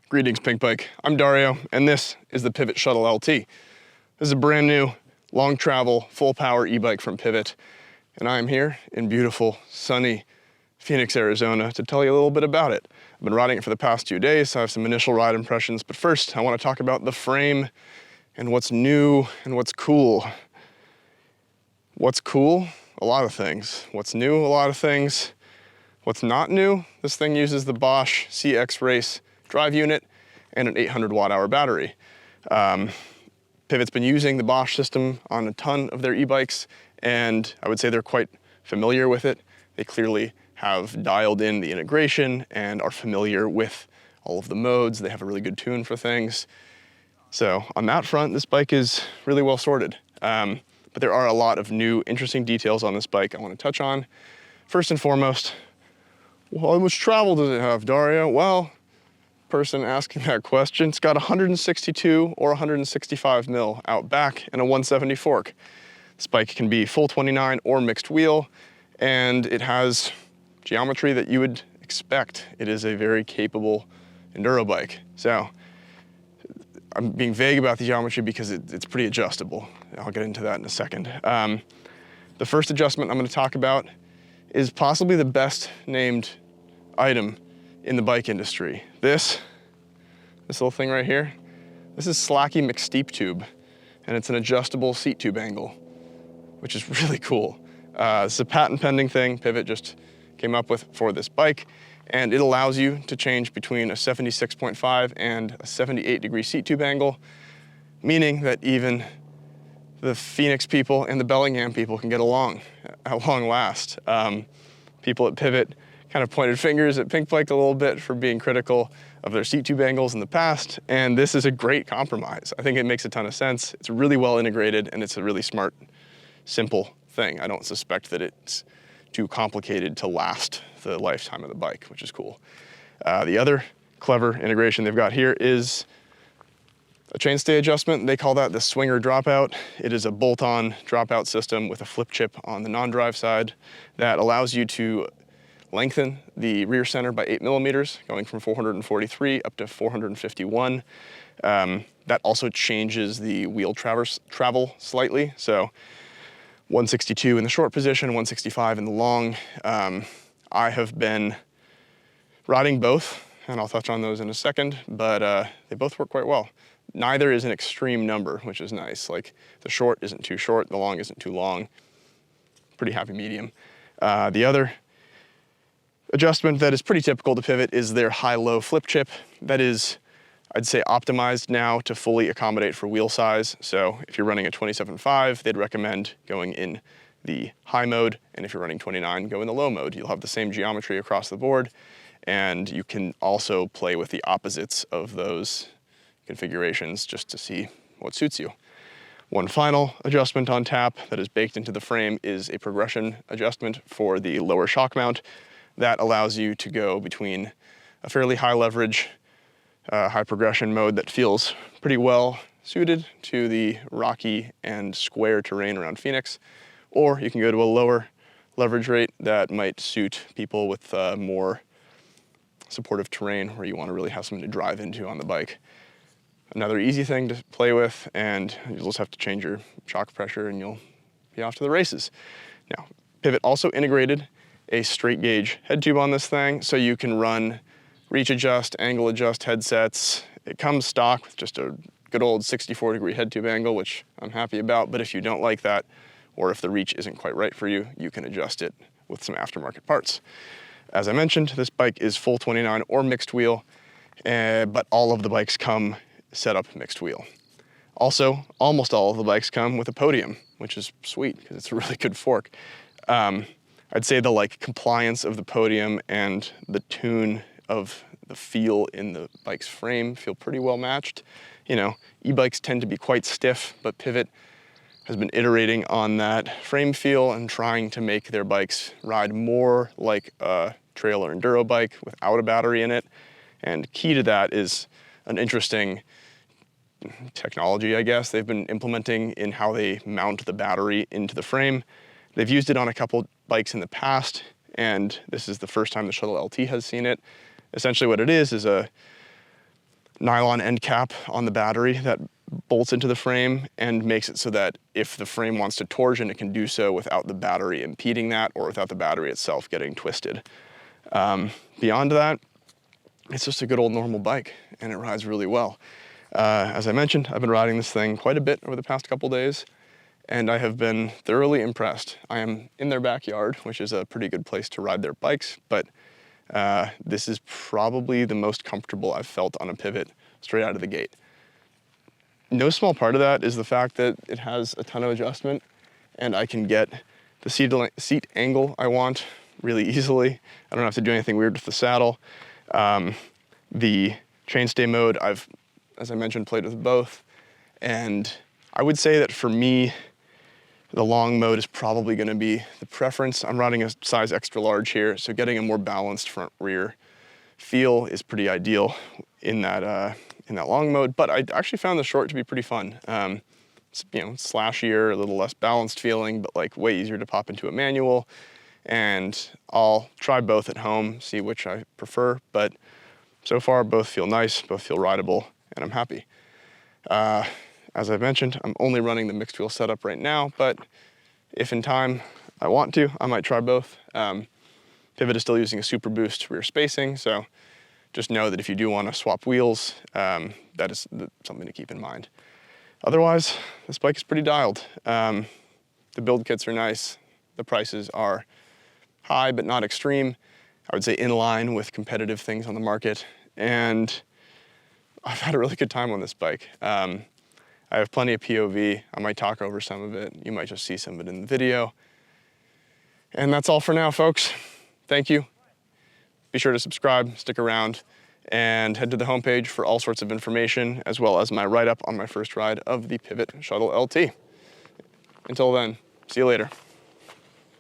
Greetings, Pinkbike. I'm Dario, and this is the Pivot Shuttle LT. This is a brand new, long travel, full power e-bike from Pivot, and I'm here in beautiful, sunny Phoenix, Arizona to tell you a little bit about it. I've been riding it for the past 2 days, so I have some initial ride impressions, but first I want to talk about the frame and what's new and what's cool. What's cool? A lot of things. What's new? A lot of things. What's not new? This thing uses the Bosch CX Race drive unit and an 800 watt-hour battery. Pivot's been using the Bosch system on a ton of their e-bikes, and I would say they're quite familiar with it. They clearly have dialed in the integration and are familiar with all of the modes. They have a really good tune for things. So on that front, this bike is really well sorted. But there are a lot of new, interesting details on this bike I want to touch on. First and foremost, well, how much travel does it have, Dario? Well, person asking that question, it's got 162 or 165 mil out back and a 170 fork. This bike can be full 29 or mixed wheel, and it has geometry that you would expect. It is a very capable enduro bike. So I'm being vague about the geometry because it's pretty adjustable. I'll get into that in a second. The first adjustment I'm going to talk about is possibly the best named item in the bike industry. This little thing right here, this is Slacky McSteep Tube, and it's an adjustable seat tube angle, which is really cool. It's a patent pending thing Pivot just came up with for this bike, and it allows you to change between a 76.5 and a 78-degree seat tube angle, meaning that even the Phoenix people and the Bellingham people can get along at long last. People at Pivot kind of pointed fingers at Pinkbike a little bit for being critical of their seat tube angles in the past, and this is a great compromise. I think it makes a ton of sense. It's really well integrated, and it's a really smart, simple thing. I don't suspect that it's too complicated to last the lifetime of the bike, which is cool. The other clever integration they've got here is a chainstay adjustment. They call that the swinger dropout. It is a bolt-on dropout system with a flip chip on the non-drive side that allows you to lengthen the rear center by 8 millimeters, going from 443 up to 451. That also changes the wheel travel slightly. So 162 in the short position, 165 in the long. I have been riding both, and I'll touch on those in a second, but they both work quite well. Neither is an extreme number, which is nice. Like the short isn't too short, the long isn't too long. Pretty happy medium. The other adjustment that is pretty typical to Pivot is their high-low flip chip. That is, I'd say, optimized now to fully accommodate for wheel size. So if you're running a 27.5, they'd recommend going in the high mode, and if you're running 29, go in the low mode. You'll have the same geometry across the board, and you can also play with the opposites of those configurations just to see what suits you. One final adjustment on tap that is baked into the frame is a progression adjustment for the lower shock mount. That allows you to go between a fairly high leverage, high progression mode that feels pretty well suited to the rocky and square terrain around Phoenix, or you can go to a lower leverage rate that might suit people with more supportive terrain where you want to really have something to drive into on the bike. Another easy thing to play with, and you'll just have to change your shock pressure and you'll be off to the races. Now, Pivot also integrated a straight gauge head tube on this thing, so you can run reach adjust, angle adjust headsets. It comes stock with just a good old 64-degree head tube angle, which I'm happy about, but if you don't like that, or if the reach isn't quite right for you, you can adjust it with some aftermarket parts. As I mentioned, this bike is full 29 or mixed wheel, but all of the bikes come set up mixed wheel. Also, almost all of the bikes come with a podium, which is sweet because it's a really good fork. I'd say the compliance of the podium and the tune of the feel in the bike's frame feel pretty well matched. You know, e-bikes tend to be quite stiff, but Pivot has been iterating on that frame feel and trying to make their bikes ride more like a trail or enduro bike without a battery in it. And key to that is an interesting technology, I guess, they've been implementing in how they mount the battery into the frame. They've used it on a couple bikes in the past, and this is the first time the Shuttle LT has seen it. Essentially what it is a nylon end cap on the battery that bolts into the frame and makes it so that if the frame wants to torsion, it can do so without the battery impeding that or without the battery itself getting twisted. Beyond that, it's just a good old normal bike and it rides really well. As I mentioned, I've been riding this thing quite a bit over the past couple days and I have been thoroughly impressed. I am in their backyard, which is a pretty good place to ride their bikes, but this is probably the most comfortable I've felt on a Pivot straight out of the gate. No small part of that is the fact that it has a ton of adjustment and I can get the seat angle I want really easily. I don't have to do anything weird with the saddle. The chainstay mode, I've, as I mentioned, played with both. And I would say that for me, the long mode is probably gonna be the preference. I'm riding a size extra large here, so getting a more balanced front rear feel is pretty ideal in that long mode, but I actually found the short to be pretty fun. It's, you know, slashier, a little less balanced feeling, but like way easier to pop into a manual. And I'll try both at home, see which I prefer, but so far both feel nice, both feel rideable, and I'm happy. As I've mentioned, I'm only running the mixed wheel setup right now, but if in time I want to, I might try both. Pivot is still using a Super Boost rear spacing, so just know that if you do want to swap wheels, that is something to keep in mind. Otherwise, this bike is pretty dialed. The build kits are nice. The prices are high, but not extreme. I would say in line with competitive things on the market. And I've had a really good time on this bike. I have plenty of POV. I might talk over some of it. You might just see some of it in the video. And that's all for now, folks. Thank you. Be sure to subscribe, stick around, and head to the homepage for all sorts of information, as well as my write-up on my first ride of the Pivot Shuttle LT. Until then, see you later.